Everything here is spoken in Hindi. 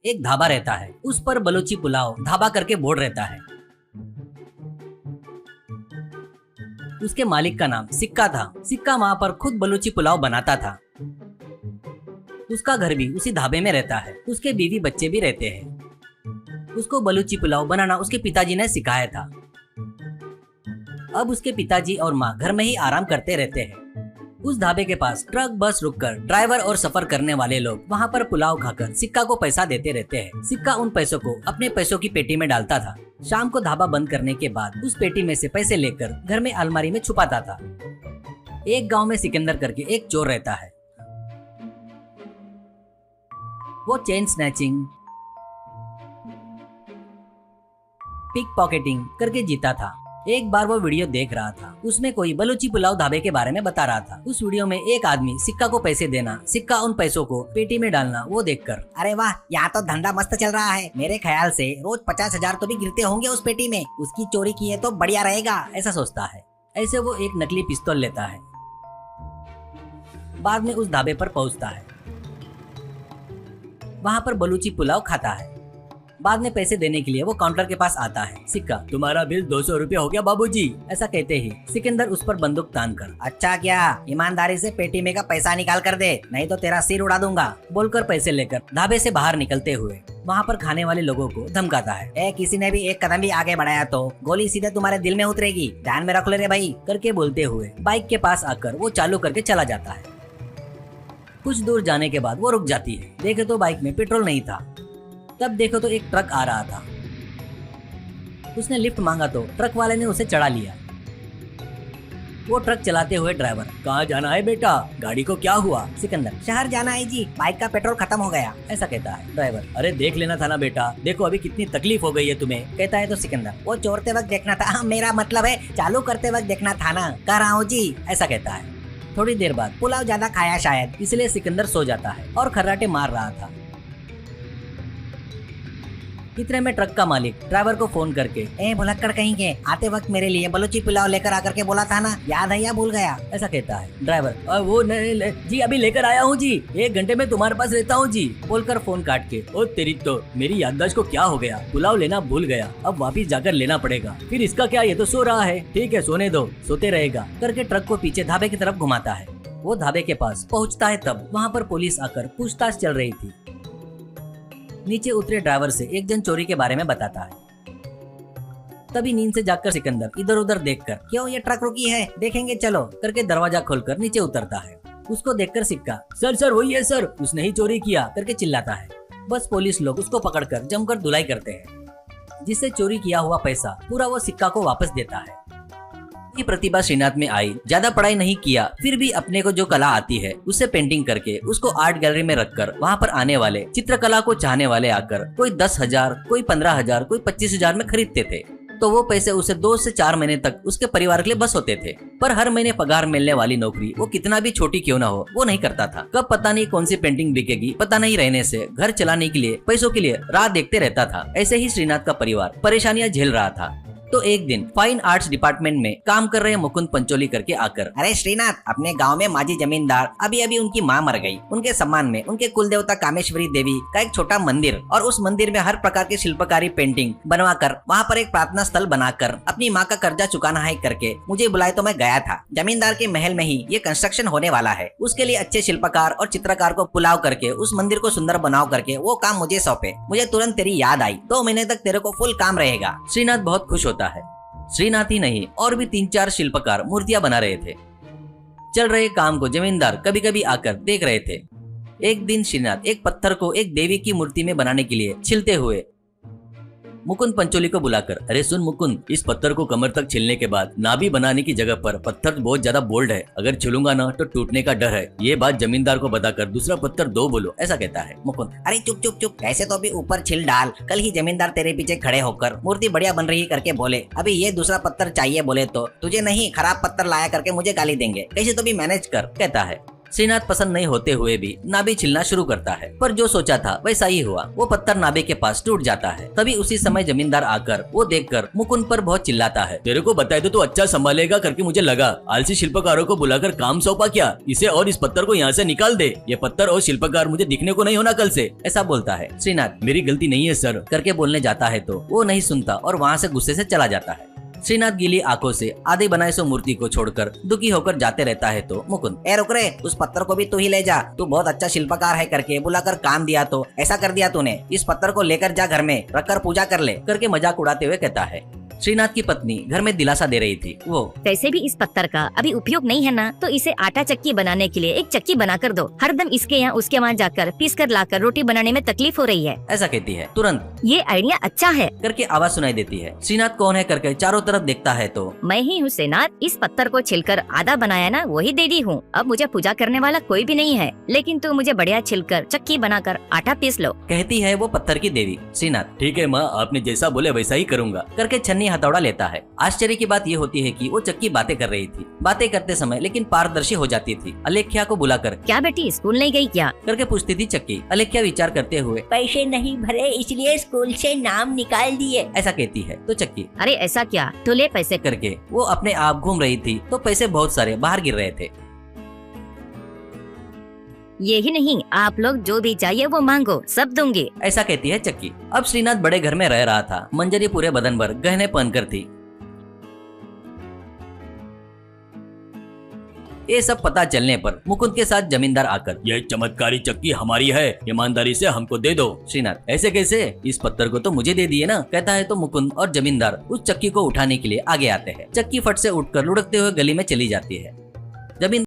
एक ढाबा रहता है, उस पर बलूची पुलाव ढाबा करके बोर्ड रहता है। उसके मालिक का नाम सिक्का था। सिक्का वहाँ पर खुद बलूची पुलाव बनाता था। उसका घर भी उसी ढाबे में रहता है। उसके बीवी बच्चे भी रहते हैं। उसको बलूची पुलाव बनाना उसके पिताजी ने सिखाया था। अब उसके पिताजी और माँ घर में ही आराम करते रहते हैं। उस ढाबे के पास ट्रक बस रुककर ड्राइवर और सफर करने वाले लोग वहाँ पर पुलाव खाकर सिक्का को पैसा देते रहते हैं। सिक्का उन पैसों को अपने पैसों की पेटी में डालता था। शाम को ढाबा बंद करने के बाद उस पेटी में से पैसे लेकर घर में अलमारी में छुपाता था। एक गांव में सिकंदर करके एक चोर रहता है। वो चेन स्नैचिंग, पिक पॉकेटिंग करके जीता था। एक बार वो वीडियो देख रहा था, उसमें कोई बलूची पुलाव ढाबे के बारे में बता रहा था। उस वीडियो में एक आदमी सिक्का को पैसे देना, सिक्का उन पैसों को पेटी में डालना वो देखकर, अरे वाह, यहाँ तो धंधा मस्त चल रहा है। मेरे ख्याल से रोज 50,000 तो भी गिरते होंगे उस पेटी में। उसकी चोरी की है तो बढ़िया रहेगा, ऐसा सोचता है। ऐसे वो एक नकली पिस्तौल लेता है। बाद में उस ढाबे पर पहुंचता है। वहाँ पर बलूची पुलाव खाता है। बाद में पैसे देने के लिए वो काउंटर के पास आता है। सिक्का, तुम्हारा बिल 200 रुपये हो गया बाबूजी। ऐसा कहते ही सिकंदर उस पर बंदूक तान कर, अच्छा क्या, ईमानदारी से पेटी में का पैसा निकाल कर दे, नहीं तो तेरा सिर उड़ा दूंगा, बोलकर पैसे लेकर ढाबे से बाहर निकलते हुए वहाँ पर खाने वाले लोगों को धमकाता है। किसी ने भी एक कदम भी आगे बढ़ाया तो गोली सीधे तुम्हारे दिल में उतरेगी, ध्यान में रख ले रे भाई, करके बोलते हुए बाइक के पास आकर वो चालू करके चला जाता है। कुछ दूर जाने के बाद वो रुक जाती है। देखे तो बाइक में पेट्रोल नहीं था। तब देखो तो एक ट्रक आ रहा था। उसने लिफ्ट मांगा तो ट्रक वाले ने उसे चढ़ा लिया। वो ट्रक चलाते हुए ड्राइवर, कहाँ जाना है बेटा, गाड़ी को क्या हुआ? सिकंदर, शहर जाना है जी, बाइक का पेट्रोल खत्म हो गया, ऐसा कहता है। ड्राइवर, अरे देख लेना था ना बेटा, देखो अभी कितनी तकलीफ हो गई है तुम्हें, कहता है तो सिकंदर, वो चोरते वक्त देखना था, मेरा मतलब है चालू करते वक्त देखना था ना, कर रहा हूँ जी, ऐसा कहता है। थोड़ी देर बाद पुलाव ज्यादा खाया शायद, इसलिए सिकंदर सो जाता है और खर्राटे मार रहा था। इतने में ट्रक का मालिक ड्राइवर को फोन करके, भुलक्कड़ कहीं के, आते वक्त मेरे लिए बलूची पुलाव लेकर आकर के बोला था ना, याद है या भूल गया? ऐसा कहता है। ड्राइवर, वो नहीं जी, अभी लेकर आया हूँ जी, 1 घंटे में तुम्हारे पास रहता हूँ जी, बोलकर फोन काट के, ओ तेरी तो मेरी याददाश्त को क्या हो गया, पुलाव लेना भूल गया, अब वापिस जाकर लेना पड़ेगा। फिर इसका क्या, ये तो सो रहा है, ठीक है सोने दो, सोते रहेगा, करके ट्रक को पीछे ढाबे की तरफ घुमाता है। वो ढाबे के पास पहुँचता है तब वहाँ पर पुलिस आकर पूछताछ चल रही थी। नीचे उतरे ड्राइवर से एक जन चोरी के बारे में बताता है। तभी नींद से जागकर सिकंदर इधर उधर देखकर, क्यों ये ट्रक रुकी है, देखेंगे चलो, करके दरवाजा खोलकर नीचे उतरता है। उसको देखकर सिक्का, सर वही है सर, उसने ही चोरी किया, करके चिल्लाता है। बस पुलिस लोग उसको पकड़कर जमकर धुलाई करते हैं, जिससे चोरी किया हुआ पैसा पूरा वो सिक्का को वापस देता है। की प्रतिभा श्रीनाथ में आई, ज्यादा पढ़ाई नहीं किया, फिर भी अपने को जो कला आती है उससे पेंटिंग करके उसको आर्ट गैलरी में रखकर वहाँ पर आने वाले चित्रकला को चाहने वाले आकर कोई 10,000, कोई 15,000, कोई 25,000 में खरीदते थे। तो वो पैसे उसे 2 से 4 महीने तक उसके परिवार के लिए बस होते थे। पर हर महीने पगार मिलने वाली नौकरी वो कितना भी छोटी क्यों ना हो वो नहीं करता था। कब पता नहीं कौन सी पेंटिंग बिकेगी पता नहीं रहने से घर चलाने के लिए पैसों के लिए राह देखते रहता था। ऐसे ही श्रीनाथ का परिवार परेशानियां झेल रहा था। तो एक दिन फाइन आर्ट्स डिपार्टमेंट में काम कर रहे मुकुंद पंचोली करके आकर, अरे श्रीनाथ, अपने गांव में माजी जमींदार अभी अभी उनकी मां मर गई, उनके सम्मान में उनके कुल देवता कामेश्वरी देवी का एक छोटा मंदिर और उस मंदिर में हर प्रकार की शिल्पकारी पेंटिंग बनवाकर वहां पर एक प्रार्थना स्थल बनाकर अपनी माँ का कर्जा चुकाना है करके मुझे बुलाए तो मैं गया था। जमींदार के महल में ही ये कंस्ट्रक्शन होने वाला है, उसके लिए अच्छे शिल्पकार और चित्रकार को पुलाव करके उस मंदिर को सुंदर बनाव करके वो काम मुझे सौंपे। मुझे तुरंत तेरी याद आई, 2 महीने तक तेरे को फुल काम रहेगा। श्रीनाथ बहुत खुश होता है। श्रीनाथ ही नहीं और भी 3-4 शिल्पकार मूर्तियां बना रहे थे। चल रहे काम को जमींदार कभी कभी आकर देख रहे थे। एक दिन श्रीनाथ एक पत्थर को एक देवी की मूर्ति में बनाने के लिए छिलते हुए मुकुंद पंचोली को बुलाकर, अरे सुन मुकुंद, इस पत्थर को कमर तक छिलने के बाद नाभि बनाने की जगह पर पत्थर बहुत ज्यादा बोल्ड है, अगर छिलूंगा ना तो टूटने का डर है, ये बात जमींदार को बताकर दूसरा पत्थर 2 बोलो, ऐसा कहता है। मुकुंद, अरे चुप चुप चुप, ऐसे तो अभी ऊपर छिल डाल, कल ही जमींदार तेरे पीछे खड़े होकर मूर्ति बढ़िया बन रही करके बोले, अभी ये दूसरा पत्थर चाहिए बोले तो तुझे नहीं खराब पत्थर लाया करके मुझे गाली देंगे, कैसे तो भी मैनेज कर, कहता है। श्रीनाथ पसंद नहीं होते हुए भी नाभि छिलना शुरू करता है, पर जो सोचा था वैसा ही हुआ। वो पत्थर नाभि के पास टूट जाता है। तभी उसी समय जमींदार आकर वो देखकर मुकुंद पर बहुत चिल्लाता है। तेरे को बताए तो तू अच्छा संभालेगा करके मुझे लगा। आलसी शिल्पकारों को बुलाकर काम सौंपा क्या? इसे और इस पत्थर को यहाँ से निकाल दे। ये पत्थर और शिल्पकार मुझे दिखने को नहीं होना कल से, ऐसा बोलता है। श्रीनाथ मेरी गलती नहीं है सर करके बोलने जाता है तो वो नहीं सुनता और वहाँ से गुस्से से चला जाता है। श्रीनाथ गीली आंखों से आधे बनाए सो मूर्ति को छोड़कर दुखी होकर जाते रहता है तो मुकुंद, ए रुक रे, उस पत्थर को भी तू ही ले जा। तू बहुत अच्छा शिल्पकार है करके बुलाकर काम दिया तो ऐसा कर दिया तूने। इस पत्थर को लेकर जा घर में रखकर पूजा कर ले करके मजाक उड़ाते हुए कहता है। श्रीनाथ की पत्नी घर में दिलासा दे रही थी। वो वैसे भी इस पत्थर का अभी उपयोग नहीं है ना, तो इसे आटा चक्की बनाने के लिए एक चक्की बना कर दो। हरदम इसके यहाँ उसके वहाँ जाकर पीस कर लाकर रोटी बनाने में तकलीफ हो रही है, ऐसा कहती है। तुरंत ये आइडिया अच्छा है करके आवाज सुनाई देती है। श्रीनाथ कौन है करके चारों तरफ देखता है तो मैं ही हूँ श्रीनाथ। इस पत्थर को छिलकर आधा बनाया ना, वही देवी हूँ। अब मुझे पूजा करने वाला कोई भी नहीं है, लेकिन तू मुझे बढ़िया छिलकर चक्की बनाकर आटा पीस लो, कहती है वो पत्थर की देवी। श्रीनाथ ठीक है माँ, आपने जैसा बोले वैसा ही करूँगा करके छन्नी हथौड़ा लेता है। आश्चर्य की बात ये होती है कि वो चक्की बातें कर रही थी। बातें करते समय लेकिन पारदर्शी हो जाती थी। अलेख्या को बुलाकर क्या बेटी स्कूल नहीं गई क्या करके पूछती थी चक्की। अलेख्या विचार करते हुए पैसे नहीं भरे इसलिए स्कूल से नाम निकाल दिए, ऐसा कहती है तो चक्की अरे ऐसा क्या, तो ले पैसे। करके वो अपने आप घूम रही थी तो पैसे बहुत सारे बाहर गिर रहे थे। ये ही नहीं, आप लोग जो भी चाहिए वो मांगो, सब दूंगी, ऐसा कहती है चक्की। अब श्रीनाथ बड़े घर में रह रहा था। मंजरी पूरे बदन पर गहने पहनकर थी। ये सब पता चलने पर मुकुंद के साथ जमींदार आकर, यह चमत्कारी चक्की हमारी है, ईमानदारी से हमको दे दो। श्रीनाथ ऐसे कैसे, इस पत्थर को तो मुझे दे दिए ना, कहता है तो मुकुंद और जमींदार उस चक्की को उठाने के लिए आगे आते हैं। चक्की फट से उठकर लुढ़कते हुए गली में चली जाती है। जमींदार